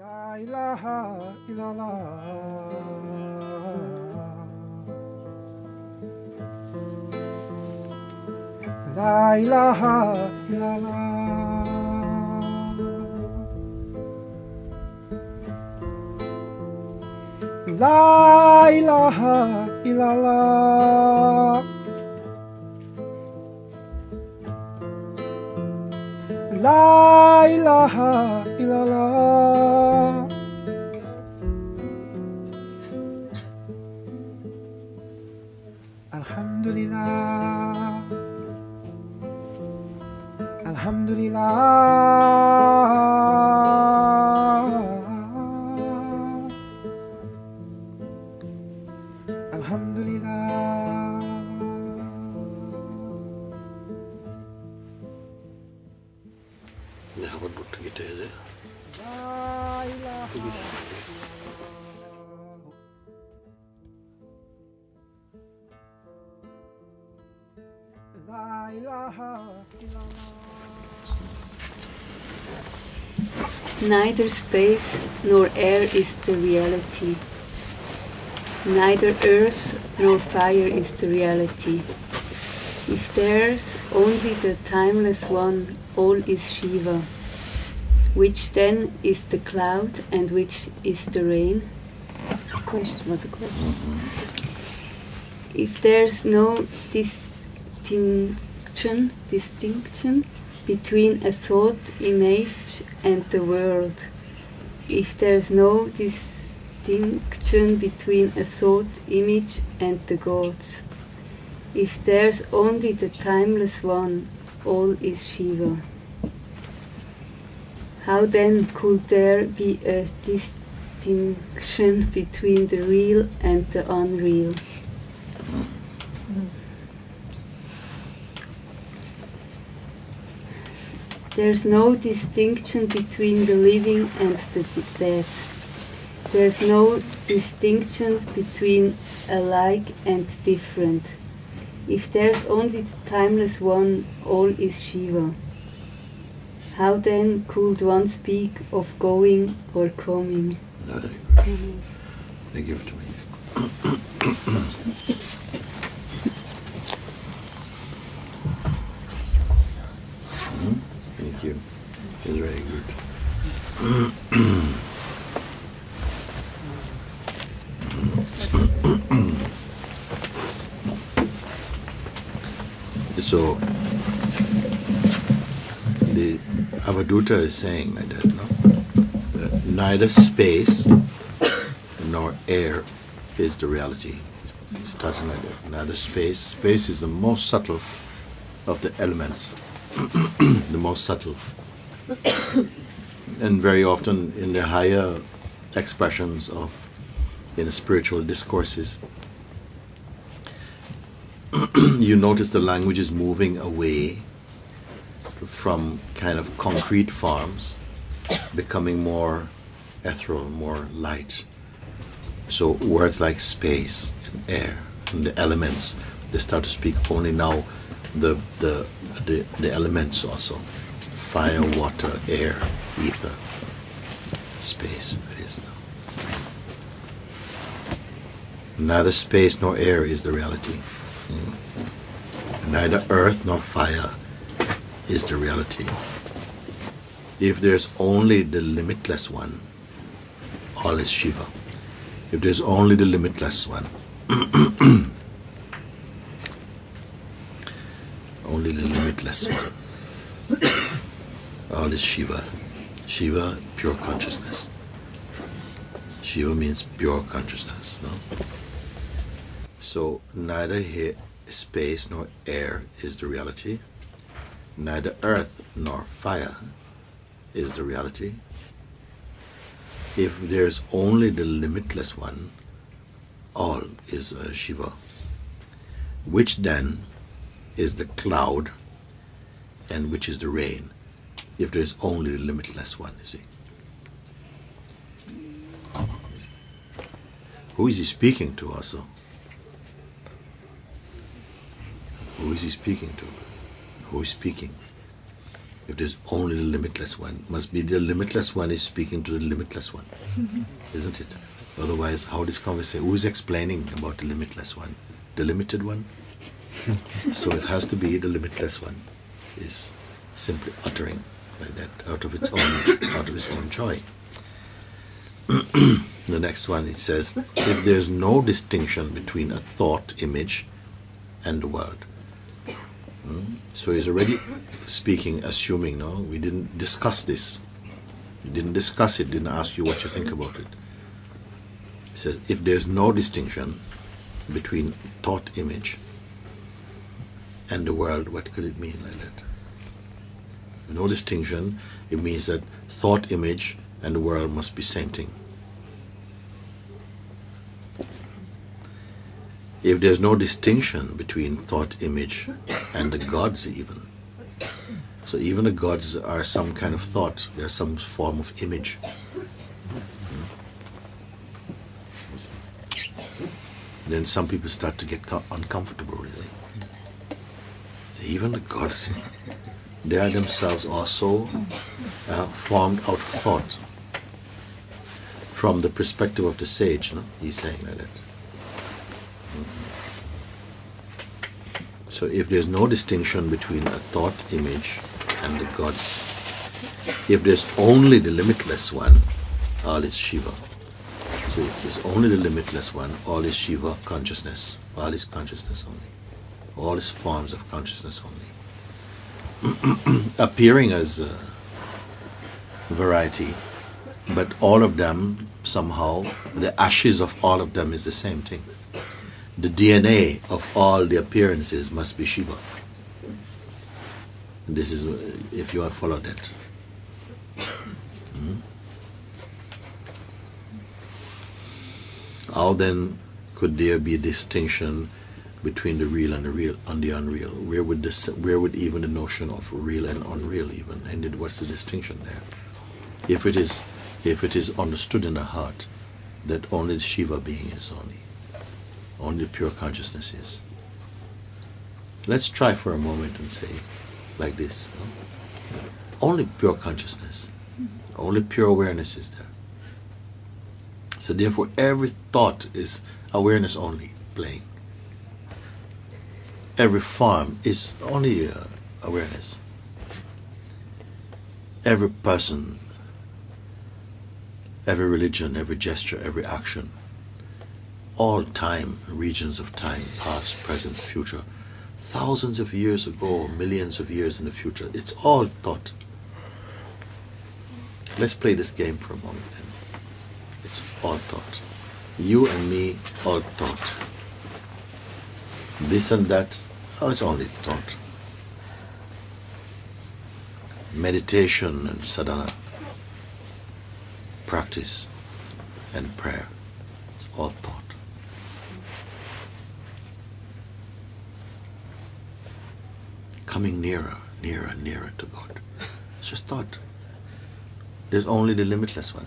La ilaha illallah. La ilaha illallah. La ilaha illallah. La ilaha illallah. Alhamdulillah. Alhamdulillah. Alhamdulillah. Avadhuta Gita is it? La ilaha. La ilaha illallah. Neither space nor air is the reality. Neither earth nor fire is the reality. If there's only the timeless one, all is Shiva. Which then is the cloud and which is the rain? Question was a question. If there's no distinction between a thought image and the world, if there's no distinction between a thought image and the gods, if there's only the timeless one, all is Shiva. How then could there be a distinction between the real and the unreal? There's no distinction between the living and the dead. There's no distinction between alike and different. If there's only the timeless one, all is Shiva. How then could one speak of going or coming? They give it to me. Thank you. It's very good. So, the Avadhuta is saying like that, no? That neither space nor air is the reality. Starting like that. Neither space. Space is the most subtle of the elements. The most subtle. And very often in the higher expressions of in the spiritual discourses, you notice the language is moving away from kind of concrete forms, becoming more ethereal, more light. So words like space and air and the elements, they start to speak only now the elements also. Fire, water, air, ether, space, it is now. Neither space nor air is the reality. Neither earth nor fire is the reality. If there's only the limitless one, all is Shiva. If there's only the limitless one, only the limitless one, all is Shiva. Shiva, pure consciousness. Shiva means pure consciousness. No? So neither here, space nor air is the reality. Neither earth nor fire is the reality. If there's only the limitless one, all is Shiva. Which then is the cloud and which is the rain? If there's only the limitless one, you see. Who is he speaking to also? Who is he speaking to? Who is speaking? If there's only the limitless one, must be the limitless one is speaking to the limitless one, isn't it? Otherwise, how this conversation? Who is explaining about the limitless one? The limited one. So it has to be the limitless one is simply uttering like that out of its own joy. The next one, it says, if there's no distinction between a thought image and the world. So he's already speaking, assuming, no, we didn't discuss this. We didn't discuss it, didn't ask you what you think about it. He says, if there's no distinction between thought image and the world, what could it mean like that? No distinction, it means that thought image and the world must be same thing. If there's no distinction between thought image and the gods even, so even the gods are some kind of thought, they're some form of image. Then some people start to get uncomfortable, you see. So even the gods, they are themselves also formed out of thought. From the perspective of the sage, no? He's saying like that. So if there's no distinction between a thought image and the gods, if there's only the limitless one, all is Shiva. So if there's only the limitless one, all is Shiva consciousness. All is consciousness only. All is forms of consciousness only. Appearing as a variety, but all of them somehow, the ashes of all of them is the same thing. The DNA of all the appearances must be Shiva. This is, if you have followed that. How then could there be a distinction between the real and the unreal? Where would even the notion of real and unreal even? And what's the distinction there? If it is understood in the heart that only the Shiva being is only pure consciousness is. Let's try for a moment and say like this. No? Only pure consciousness. Only pure awareness is there. So therefore every thought is awareness only playing. Every form is only awareness. Every person, every religion, every gesture, every action, all time, regions of time, past, present, future, thousands of years ago, millions of years in the future, it's all thought. Let's play this game for a moment. It's all thought. You and me, all thought. This and that, oh, it's only thought. Meditation and sadhana, practice and prayer, it's all thought. Coming nearer, nearer, nearer to God. It's just thought. There's only the limitless one.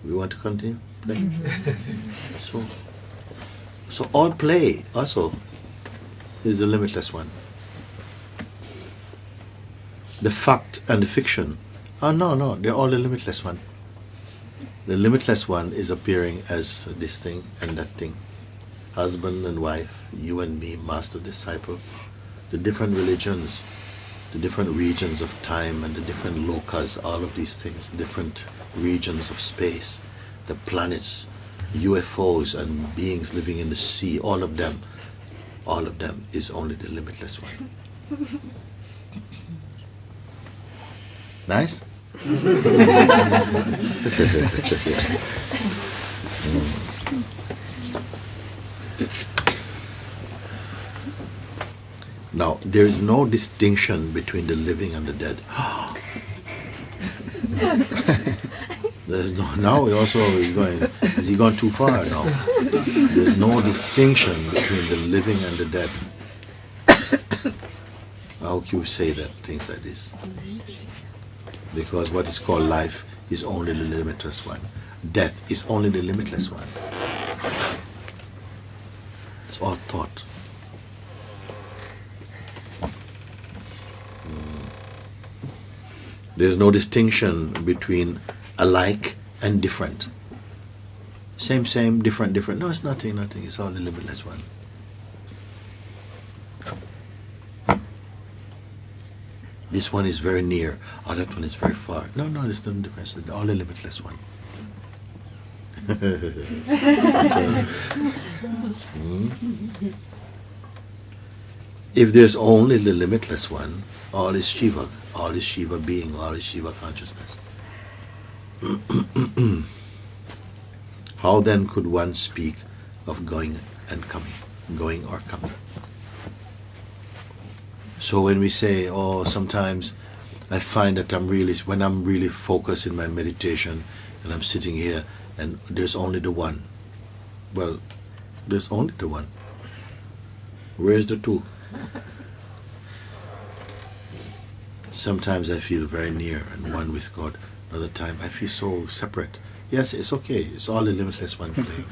We want to continue playing? So all play also is the limitless one. The fact and the fiction, no, they're all the limitless one. The limitless one is appearing as this thing and that thing. Husband and wife, you and me, master, disciple, the different religions, the different regions of time and the different lokas, all of these things, different regions of space, the planets, UFOs and beings living in the sea, all of them is only the limitless one. Nice? Now, there is no distinction between the living and the dead. There's no, now he also is going, has he gone too far now? There's no distinction between the living and the dead. How can you say that, things like this? Because what is called life is only the limitless one. Death is only the limitless one. It's all thought. There's no distinction between alike and different. Same, different. No, it's nothing. It's all the limitless one. This one is very near. Oh, that one is very far. No, there's no difference. It's all the limitless one. If there's only the limitless one, all is Shiva being, all is Shiva consciousness. How then could one speak of going and coming, going or coming? So when we say, oh, sometimes I find that when I'm really focused in my meditation and I'm sitting here and there's only the one. Well, there's only the one. Where's the two? Sometimes I feel very near and one with God. Another time I feel so separate. Yes, it's okay. It's all the limitless one playing.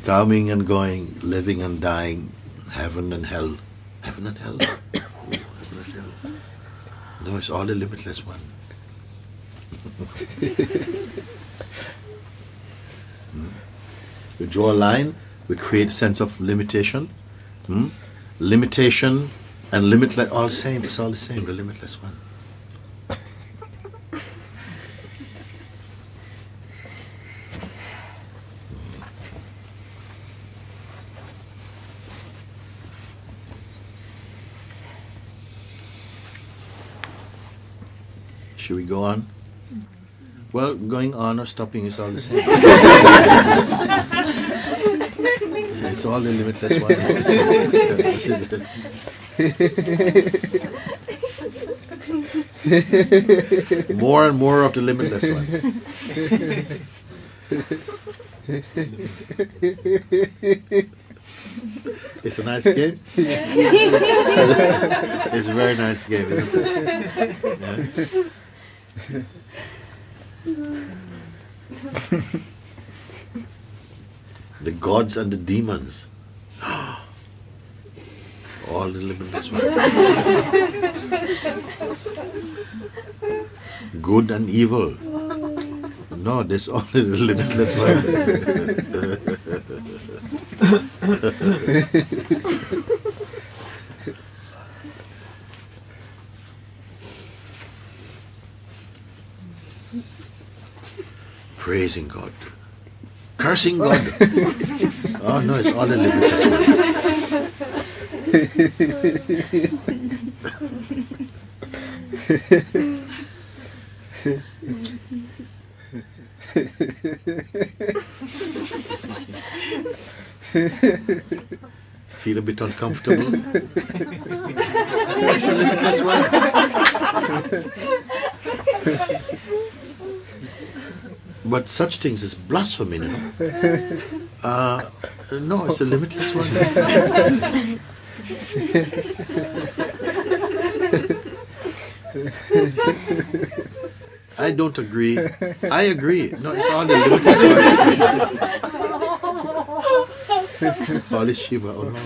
Coming and going, living and dying, heaven and hell. Heaven and hell? Heaven and hell. No, it's all the limitless one. We draw a line, we create a sense of limitation. Limitation and limitless, all same. It's all the same, the limitless one. Should we go on? Well, going on or stopping is all the same. It's all the limitless one. More and more of the limitless one. It's a nice game. It's a very nice game, isn't it? Yeah. The gods and the demons. All the limitless ones. Good and evil. No, there's only the limitless one. Praising God. Cursing God. Oh no, it's all the limitless Feel a bit uncomfortable? It's a limitless one. But such things is blasphemy, you know. No, it's a limitless one. I don't agree. I agree. No, it's all the limitless one. Holy Shiva, oh no.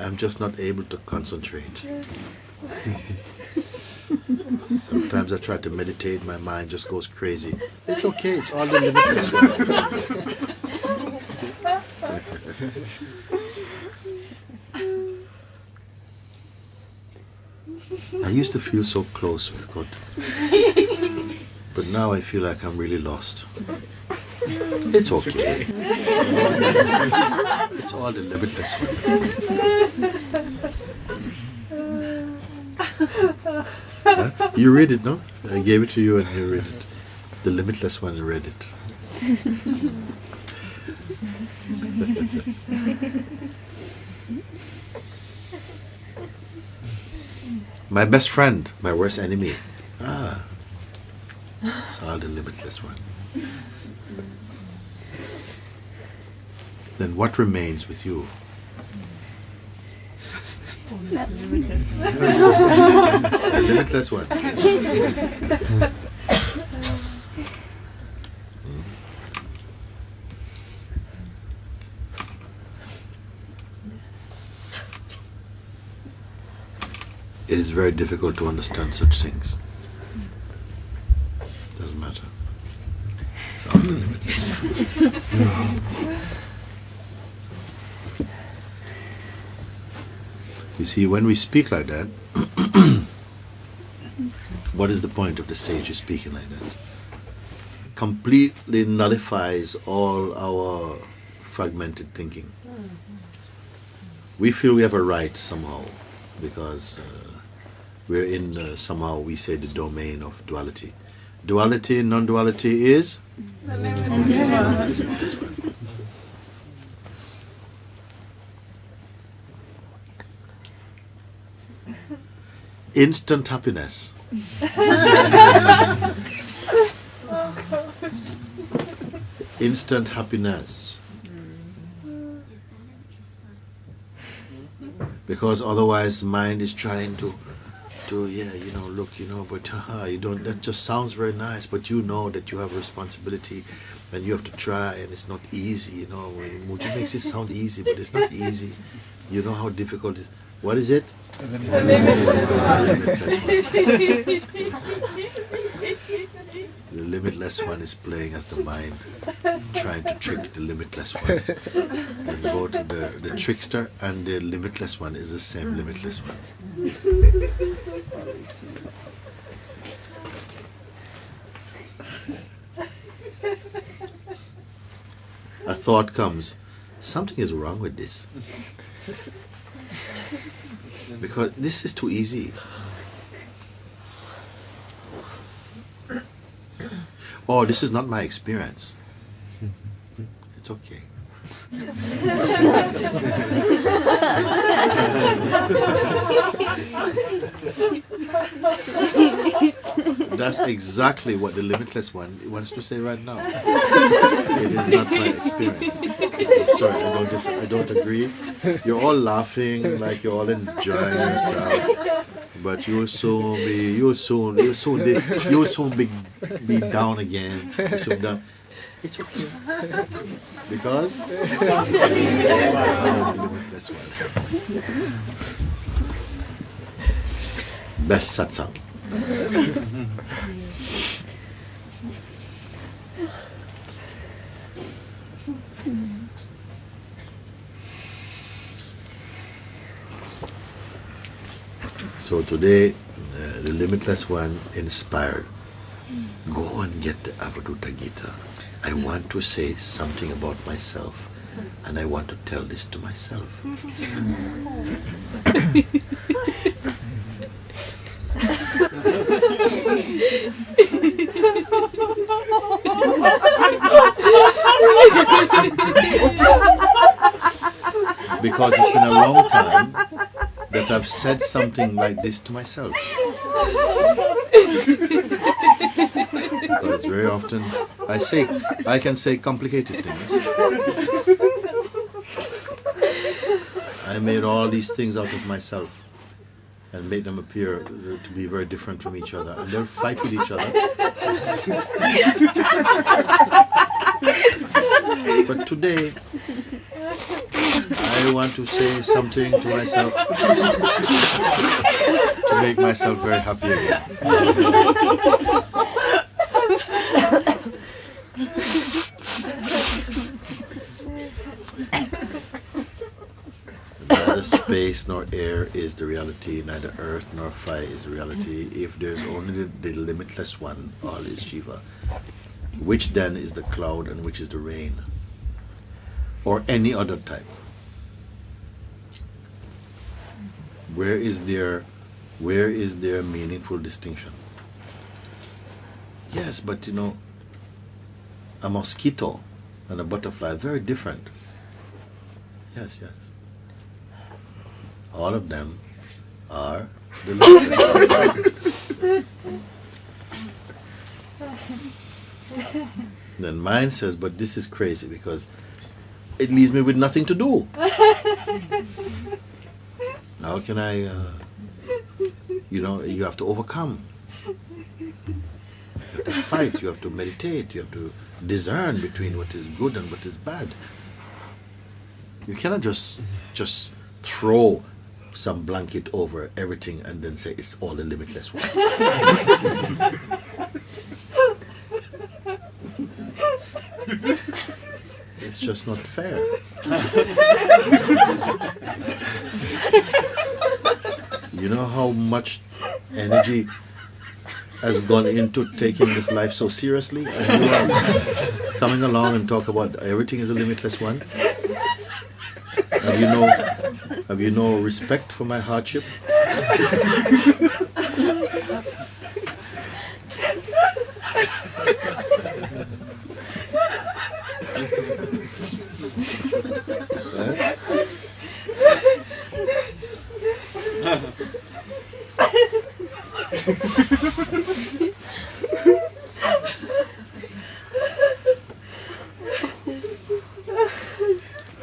I'm just not able to concentrate. Sometimes I try to meditate, my mind just goes crazy. It's okay, it's all the limitless one. I used to feel so close with God. But now I feel like I'm really lost. It's okay. It's all the limitless one. Huh? You read it, no? I gave it to you and you read it. The limitless one, you read it. My best friend, my worst enemy. It's all the limitless one. Then what remains with you? The limitless one. It is very difficult to understand such things. Doesn't matter. It's all limitless. You see, when we speak like that, what is the point of the sage speaking like that? Completely nullifies all our fragmented thinking. We feel we have a right somehow because we're in, somehow we say, the domain of duality. Duality, non-duality is? This one. Instant happiness. Instant happiness. Because otherwise mind is trying to yeah, you know, look, you know, but you don't, that just sounds very nice, but you know that you have a responsibility and you have to try, and it's not easy, you know. Mooji makes it sound easy, but it's not easy. You know how difficult it is. What is it? The limitless one is playing as the mind, trying to trick the limitless one. And both the trickster and the limitless one is the same limitless one. A thought comes, something is wrong with this. Because this is too easy. Oh, this is not my experience. It's okay. That's exactly what the limitless one wants to say right now. It is not my experience. I'm sorry, I don't agree. You're all laughing like you're all enjoying yourself, but you'll soon be down again. It's okay. Because limitless one. Best satsang. So today, the limitless one inspired. Go and get the Avadhuta Gita. I want to say something about myself, and I want to tell this to myself. Because it's been a long time that I've said something like this to myself. Because very often I can say complicated things. I made all these things out of myself and made them appear to be very different from each other, and they'll fight with each other. But today, I want to say something to myself to make myself very happy again. Neither space nor air is the reality, neither earth nor fire is the reality. If there's only the limitless one, all is Shiva. Which then is the cloud and which is the rain? Or any other type? Where is there meaningful distinction? Yes, but you know, a mosquito and a butterfly are very different. Yes, yes. All of them are the limitless. Then mind says, but this is crazy because it leaves me with nothing to do. How can I, you know, you have to overcome. have to fight, you have to meditate, you have to discern between what is good and what is bad. You cannot just throw some blanket over everything and then say it's all a limitless one. It's just not fair. You know how much energy has gone into taking this life so seriously, and you are coming along and talk about everything is a limitless one? Have you no respect for my hardship?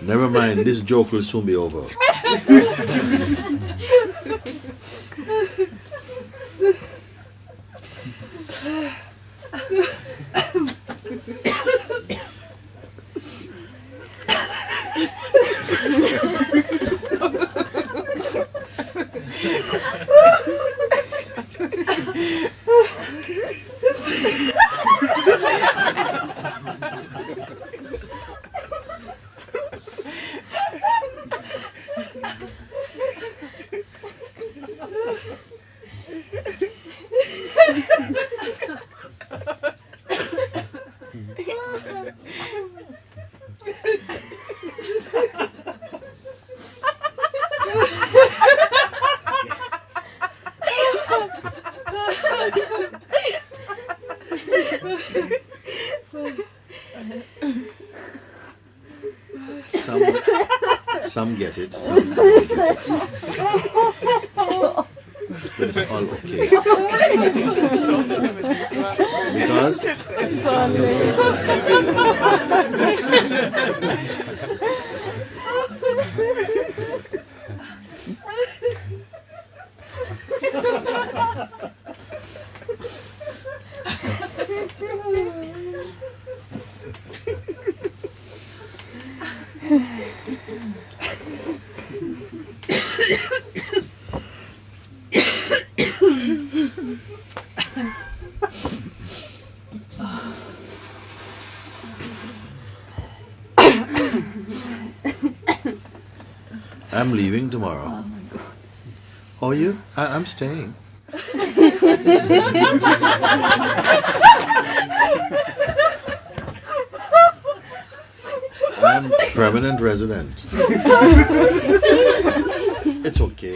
Never mind, this joke will soon be over. Some get it, some don't get it. But it's all okay. Because I'm leaving tomorrow. Oh, you? I'm staying. I'm permanent resident. It's okay.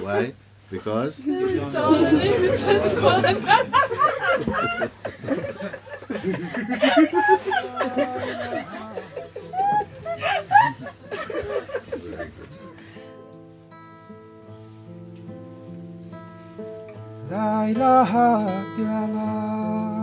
Why? Because? It's only just one. La ilaha illallah.